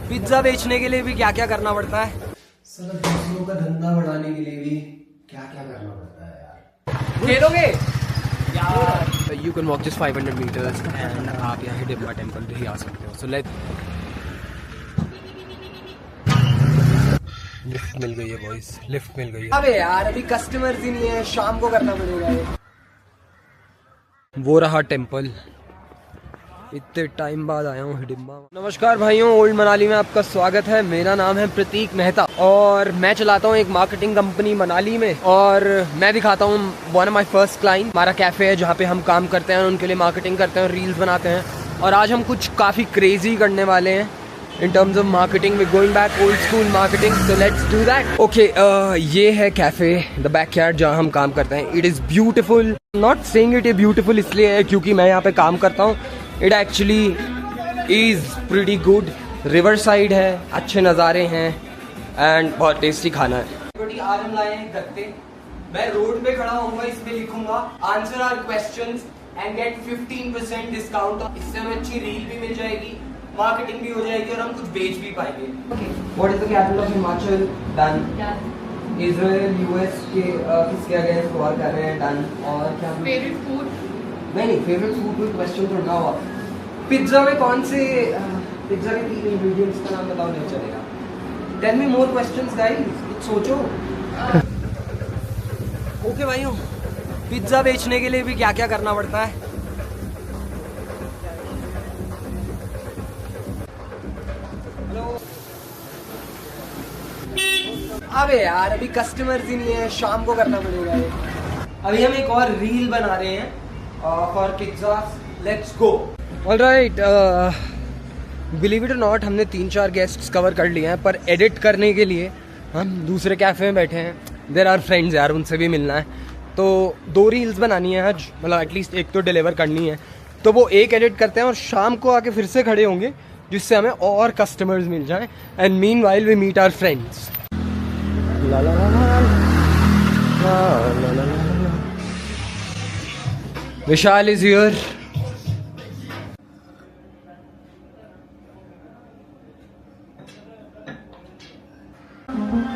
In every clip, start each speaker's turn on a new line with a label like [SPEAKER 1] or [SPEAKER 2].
[SPEAKER 1] Pizza बेचने के लिए भी क्या क्या करना पड़ता है।
[SPEAKER 2] सर दूसरों का धंधा बढ़ाने के लिए भी क्या क्या करना पड़ता है यार।
[SPEAKER 1] खेलोगे यार। You can walk just 500 metres and आप यहाँ हिडिंबा टेम्पल भी आ सकते हो। सो लेट लिफ्ट मिल गई है बॉयज, लिफ्ट मिल गई है। अबे यार अभी कस्टमर्स ही नहीं है, शाम को करना पड़ेगा ये। वो रहा टेम्पल, इतने टाइम बाद आया हूँ हिडिंबा। नमस्कार भाइयों, ओल्ड मनाली में आपका स्वागत है। मेरा नाम है प्रतीक मेहता और मैं चलाता हूँ एक मार्केटिंग कंपनी मनाली में। और मैं दिखाता हूँ one of my first client. हमारा कैफे है जहाँ पे हम काम करते हैं, उनके लिए मार्केटिंग करते हैं, रील्स बनाते हैं। और आज हम कुछ काफ़ी क्रेजी करने वाले हैं in terms of marketing. We going back old school marketing, so let's do that. Okay, ये है कैफे, द बैकयार्ड जहाँ हम काम करते हैं। It is beautiful. Not saying it beautiful इसलिए है क्योंकि मैं यहाँ पे काम करता हूँ। It actually is pretty good. River side है, अच्छे नज़ारे हैं एंड बहुत टेस्टी खाना है। आज हम लाए हैं गत्ते। मैं रोड पे खड़ा होऊंगा, इस पे लिखूंगा answer our questions and get 15% discount. इससे हमें अच्छी रील भी मिल जाएगी, मार्केटिंग भी हो जाएगी और हम कुछ बेच भी पाएंगे। What is the capital of Himachal? Done. Israel US के किसके अगेंस्ट वॉर कर रहे हैं? डन। और क्या
[SPEAKER 3] फेवरेट फूड?
[SPEAKER 1] नहीं, फेवरेट फूड कोई क्वेश्चन तो ना हुआ। पिज्जा में कौन से पिज्जा के 3 इंग्रेडिएंट्स का नाम बताओ, नहीं चलेगा। Tell me more questions guys, सोचो। ओके भाइयों, पिज्जा बेचने के लिए भी क्या क्या करना पड़ता है। अबे यार अभी कस्टमर्स ही नहीं है, शाम को करना पड़ेगा ये। अभी हम एक और रील बना रहे हैं for pizza. Let's go. Alright, believe it और नॉट, हमने 3-4 गेस्ट्स कवर कर लिए हैं, पर एडिट करने के लिए हम दूसरे कैफे में बैठे हैं। देयर आर फ्रेंड्स यार, उनसे भी मिलना है। तो 2 रील्स बनानी है आज, मतलब एटलीस्ट एक तो डिलीवर करनी है। तो वो एक एडिट करते हैं और शाम को आके फिर से खड़े होंगे, जिससे हमें और कस्टमर्स मिल जाएं। And meanwhile we meet our friends. La la la la la la la la. Vishal is here.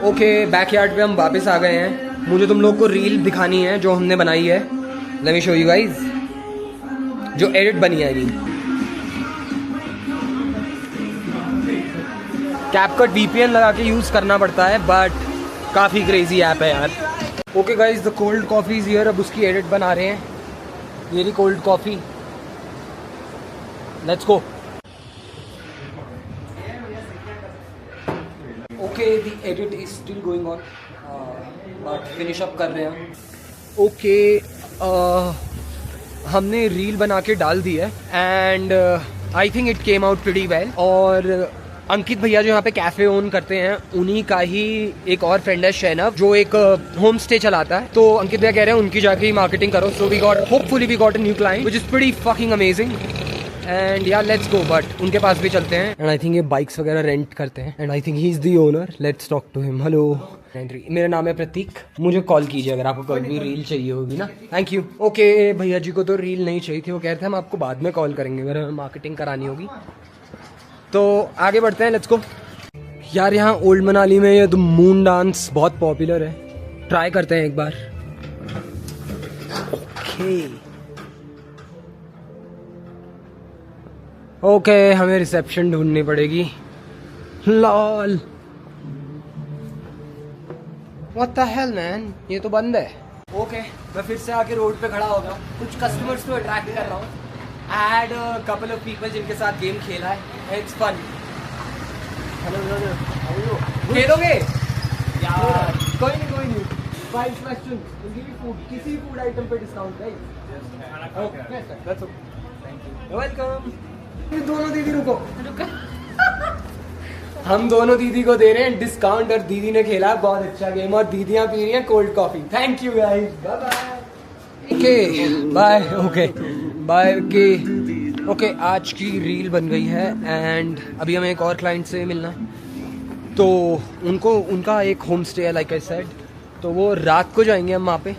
[SPEAKER 1] Okay, backyard पे हम वापस आ गए हैं। मुझे तुम लोग को रील दिखानी है जो हमने बनाई है। Let me show you guys, जो एडिट बनी है। कैपकट VPN लगा के यूज करना पड़ता है, बट काफ़ी क्रेजी ऐप है यार। Okay guys, the cold coffee is here. अब उसकी एडिट बना रहे हैं। ये रही cold coffee, let's go. Okay, the edit is still going on, but finish up कर रहे हैं। ओके, हमने रील बना के डाल दी है and I think it came out pretty well. और अंकित भैया जो यहाँ पे कैफे ओन करते हैं, उन्हीं का ही एक और फ्रेंड है शैनव, जो एक होम स्टे चलाता है। तो अंकित भैया कह रहे हैं उनकी जाके ही मार्केटिंग करो। So we got, hopefully we got a new client which is pretty fucking amazing. And यार लेट्स गो, बट उनके पास भी चलते हैं। एंड आई थिंक ये बाइक्स वगैरह रेंट करते हैं and I think he is the owner. Let's talk to him. Hello, मेरा नाम है प्रतीक। मुझे कॉल कीजिए अगर आपको कोई भी रील चाहिए होगी ना। Thank you. ओके, भैया जी को तो रील नहीं चाहिए थी, वो कह रहे थे हम आपको बाद में कॉल करेंगे अगर हमें मार्केटिंग करानी होगी। तो आगे बढ़ते हैं, लेट्स गो। यार यहाँ ओल्ड मनाली में ये द मून डांस बहुत पॉपुलर है, ट्राई करते हैं एक बार। ओके, हमें रिसेप्शन ढूंढनी पड़ेगी। Lol, what the hell man, ये तो बंद है। ओके, मैं फिर से आके रोड पे खड़ा हो गया। कुछ कस्टमर्स को अट्रैक्ट कर रहा हूँ। एड कपल ऑफ पीपल जिनके साथ गेम खेला है। It's fun. हेलो ब्रदर, खेलोगे यार? कोई नहीं। 5 क्वेश्चन, फूड, किसी फूड आइटम पे डिस्काउंट है। Okay, that's okay, thank you, welcome. दोनों दीदी रुको। हम दोनों दीदी को दे रहे हैं डिस्काउंट और दीदी ने खेला बहुत अच्छा गेम और दीदियां पी रही हैं cold coffee. Thank you guys, bye bye. Okay bye. Okay bye. Okay, आज की रील बन गई है एंड अभी हमें एक और क्लाइंट से मिलना है। तो उनका एक होम स्टे है लाइक आई सेड, तो वो रात को जाएंगे हम वहाँ पे।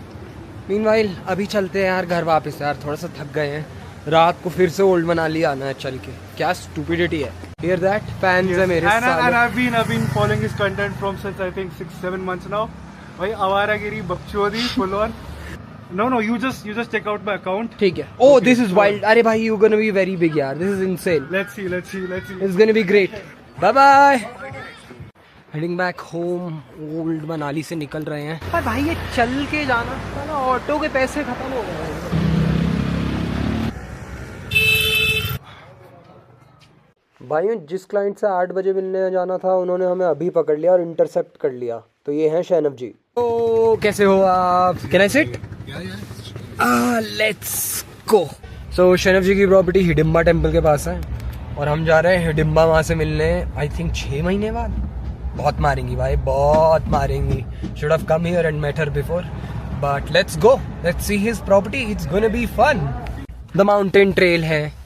[SPEAKER 1] मीनवाइल अभी चलते हैं यार घर वापस। यार थोड़ा सा थक गए हैं, रात को फिर से ओल्ड मनाली आना है चल के। क्या स्टूपिडिटी है। Hear that? Fans है मेरे
[SPEAKER 3] And
[SPEAKER 1] साले।
[SPEAKER 3] I've been following his content from since I think 6-7 months now. भाई आवारागिरी बकचोदी full on. No, you just check out my account.
[SPEAKER 1] ठीक है। Oh, this is wild. अरे भाई, you gonna be very big यार। This is insane.
[SPEAKER 3] Let's see.
[SPEAKER 1] It's gonna be great. Bye bye. Heading back home. Old Manali से निकल रहे हैं। पर भाई ये चल के जाना था ना, ऑटो के पैसे खत्म हो गए। भाइयों, जिस क्लाइंट से 8 बजे मिलने जाना था उन्होंने हमें अभी पकड़ लिया और इंटरसेप्ट कर लिया। तो ये हैं शैनव जी। तो कैसे हो आप? Can I sit? Let's go. So Shainav ji की प्रॉपर्टी हिडिंबा टेम्पल के पास है और हम जा रहे हैं हिडिंबा वहाँ से मिलने। आई थिंक 6 महीने बाद। बहुत मारेंगी भाई, बहुत मारेंगी। Should have come here and met her before, but let's go, let's see his property. It's gonna be fun. The mountain trail है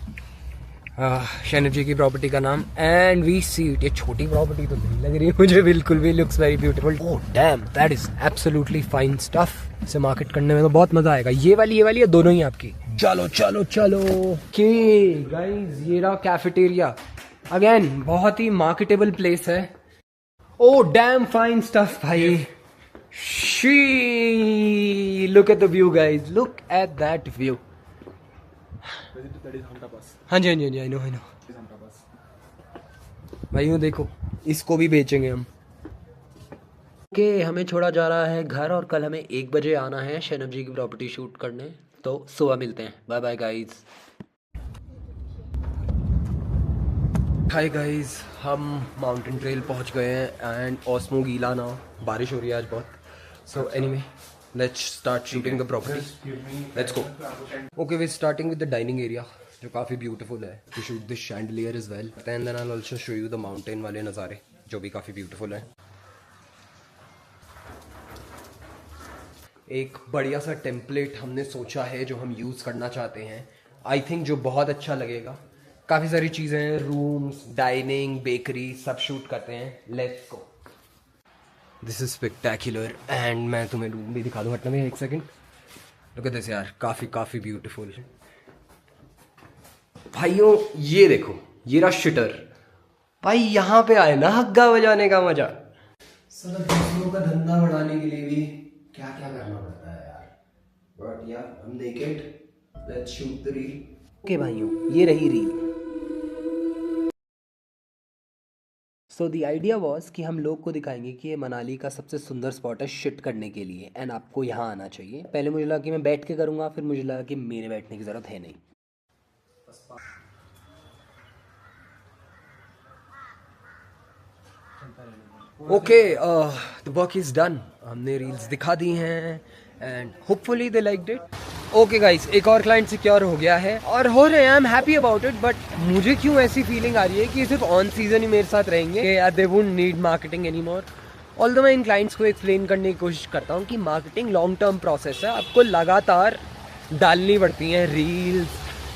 [SPEAKER 1] शैनव जी की प्रॉपर्टी का नाम, एंड वी सी इट। ये छोटी प्रॉपर्टी तो नहीं लग रही है मुझे बिल्कुल भी। Looks very beautiful. Oh damn, that is absolutely fine stuff. इसे मार्केट करने में तो बहुत मजा आएगा। ये वाली है, दोनों ही आपकी। चलो के गाइस, ये रहा कैफेटेरिया। अगेन बहुत ही मार्केटेबल प्लेस है। ओह डैम फाइन स्टफ भाई। She look at the view guys, look at that view. हाँ जी, आई नो भाई। यूँ देखो, इसको भी बेचेंगे हम। ओके, हमें छोड़ा जा रहा है घर और कल हमें 1 बजे आना है शैनव जी की प्रॉपर्टी शूट करने। तो सुबह मिलते हैं। Bye bye guys. Hi guys, हम माउंटेन ट्रेल पहुंच गए हैं एंड ऑस्मो गीला ना, बारिश हो रही है आज बहुत। So anyway, let's start shooting the property. Let's go. Okay, we're starting with the dining area, जो काफी beautiful है. To shoot this chandelier as well. And then I'll also show you the mountain वाले नज़ारे, जो भी काफी beautiful है. एक बढ़िया सा टेम्पलेट हमने सोचा है जो हम यूज करना चाहते हैं। आई थिंक जो बहुत अच्छा लगेगा। काफी सारी चीजें हैं, रूम्स, डाइनिंग, बेकरी, सब शूट करते हैं। Let's go. This is spectacular and मैं तुम्हें रूम भी दिखा दूँ। हटना में 1 सेकेंड। लुक एट दिस यार, काफी ब्यूटीफुल। भाइयों ये देखो, ये रहा शिटर। भाई यहाँ पे आए ना हग्गा बजाने का मजा।
[SPEAKER 2] सब दूसरों का धंधा बढ़ाने के लिए भी क्या क्या करना पड़ता है यार। बट यार, हम naked, let's shoot the reel.
[SPEAKER 1] Okay भाइयों, ये रही reel. So the idea was कि हम लोग को दिखाएंगे कि ये मनाली का सबसे सुंदर स्पॉट है शिट करने के लिए, एंड आपको यहाँ आना चाहिए। पहले मुझे लगा कि मैं बैठ के करूँगा, फिर मुझे लगा कि मेरे बैठने की ज़रूरत है नहीं। Okay, the work is done. हमने रील्स दिखा दी हैं and hopefully they liked it. Okay guys, एक और क्लाइंट सिक्योर हो गया है और हो रहे हैं। I am happy about it, but मुझे क्यों ऐसी फीलिंग आ रही है कि सिर्फ ऑन सीजन ही मेरे साथ रहेंगे, they wouldn't need marketing anymore. Although मैं इन क्लाइंट्स को एक्सप्लेन करने की कोशिश करता हूँ कि मार्केटिंग लॉन्ग टर्म प्रोसेस है। आपको लगातार डालनी पड़ती हैं रील्स,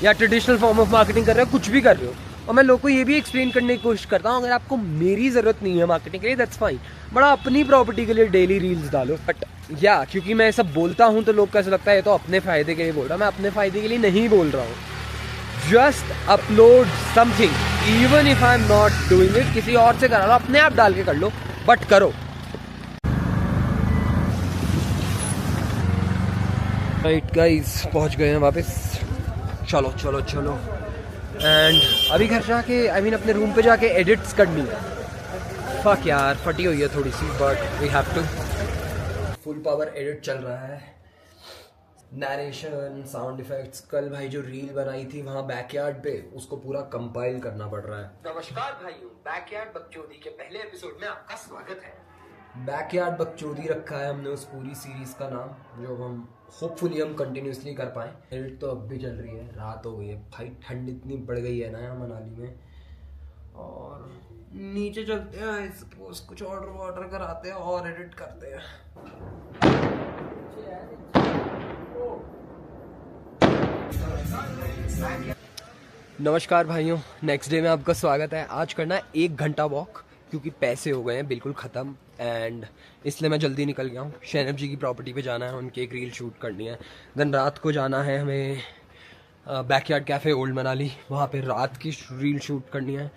[SPEAKER 1] या ट्रेडिशनल फॉर्म ऑफ मार्केटिंग कर रहे हो, कुछ भी कर रहे हो। और मैं लोगों को ये भी एक्सप्लेन करने की कोशिश करता हूँ, अगर आपको मेरी ज़रूरत नहीं है मार्केटिंग के लिए, दैट्स फाइन, बड़ा अपनी प्रॉपर्टी के लिए डेली रील्स डालो। बट या क्योंकि मैं सब बोलता हूँ तो लोग को ऐसा लगता है ये तो अपने फ़ायदे के लिए बोल रहा हूँ। मैं अपने फ़ायदे के लिए नहीं बोल रहा हूँ। Just upload something, even if I am not doing it. किसी और से करा लो, अपने आप डाल के कर लो, बट करो। राइट गाइस, पहुँच गए हैं वापस। चलो एंड अभी घर जाके अपने रूम पे जाके एडिट्स करनी है। फक यार, फटी हुई है थोड़ी सी, but we have to. Full power edit चल रहा है। Narration, sound effects. कल भाई जो रील बनाई थी वहाँ बैकयार्ड पे, उसको पूरा कंपाइल करना पड़ रहा है। नमस्कार भाइयों, बैकयार्ड बकचोदी के पहले एपिसोड में आपका स्वागत है। बैकयार्ड बकचोदी रखा है हमने उस पूरी सीरीज का नाम, जो हम होपफुली हम कंटिन्यूसली कर पाएँ। एडिट तो अब भी चल रही है, रात हो गई है भाई, ठंड इतनी बढ़ गई है ना यहाँ मनाली में। और नीचे चलते हैं, सपोज कुछ ऑर्डर कराते हैं और एडिट करते हैं। नमस्कार भाइयों, नेक्स्ट डे में आपका स्वागत है। आज करना है 1 घंटा वॉक, क्योंकि पैसे हो गए हैं बिल्कुल ख़त्म, एंड इसलिए मैं जल्दी निकल गया हूँ। शैनव जी की प्रॉपर्टी पे जाना है, उनकी एक रील शूट करनी है। देन रात को जाना है हमें बैकयार्ड कैफ़े ओल्ड मनाली, वहाँ पे रात की रील शूट करनी है।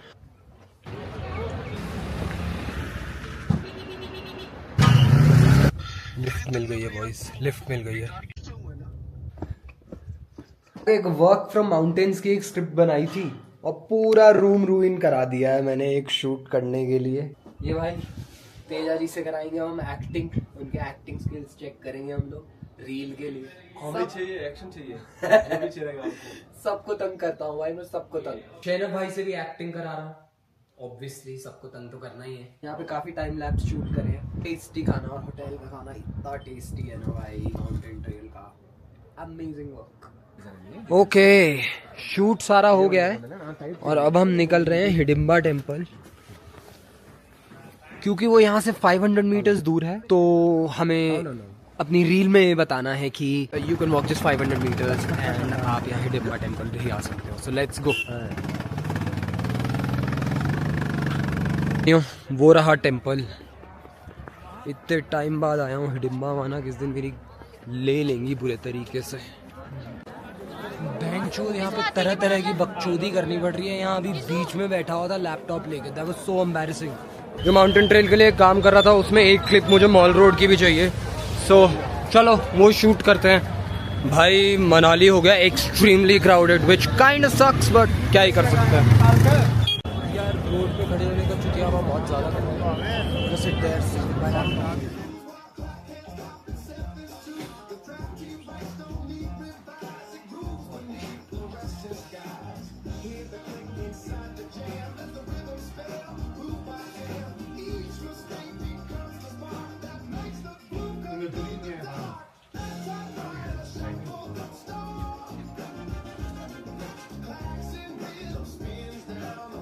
[SPEAKER 1] लिफ्ट मिल गई है बॉयज, लिफ्ट मिल गई है। एक वर्क फ्रॉम माउंटेन्स की एक स्क्रिप्ट बनाई थी और पूरा रूम रूइन करा दिया है मैंने एक शूट करने के लिए। ये भाई तेजा जी से कराएंगे हम एक्टिंग, उनके एक्टिंग स्किल्स चेक करेंगे हम लोग रील के लिए।
[SPEAKER 3] कॉमेडी चाहिए, एक्शन चाहिए, जो भी चाहिए आपको।
[SPEAKER 1] सबको तंग करता हूँ भाई मैं, सबको तंग। शैनब भाई से भी एक्टिंग करा रहा हूँ, ऑब्वियसली सबको तंग तो करना ही है। यहाँ पे काफी टाइम लैप्स शूट करे हैं। टेस्टी खाना, और होटल का खाना इतना टेस्टी है ना भाई, माउंटेन ट्रेल का अमेजिंग वर्क। ओके, शूट सारा हो गया है और अब हम निकल रहे हैं हिडिंबा टेम्पल, क्योंकि वो यहाँ से 500 मीटर्स दूर है। तो हमें अपनी रील में बताना है कि you can walk just 500 metres and आप यहाँ हिडिंबा टेम्पल भी आ सकते हो। So let's go. वो रहा टेम्पल, इतने टाइम बाद आया हूँ हिडिंबा। माना किस दिन मेरी ले लेंगी बुरे तरीके से। बैंचोद यहाँ पे तरह तरह की बकचोदी करनी पड़ रही है। यहाँ अभी बीच में बैठा हुआ था लैपटॉप लेके, दैट वाज सो एम्बैरेसिंग। जो माउंटेन ट्रेल के लिए काम कर रहा था उसमें एक क्लिप मुझे मॉल रोड की भी चाहिए। सो चलो वो शूट करते हैं। भाई मनाली हो गया extremely crowded which kind of sucks, but क्या ही कर सकते हैं यार। रोड पे खड़े होने का चुतिया बहुत ज्यादा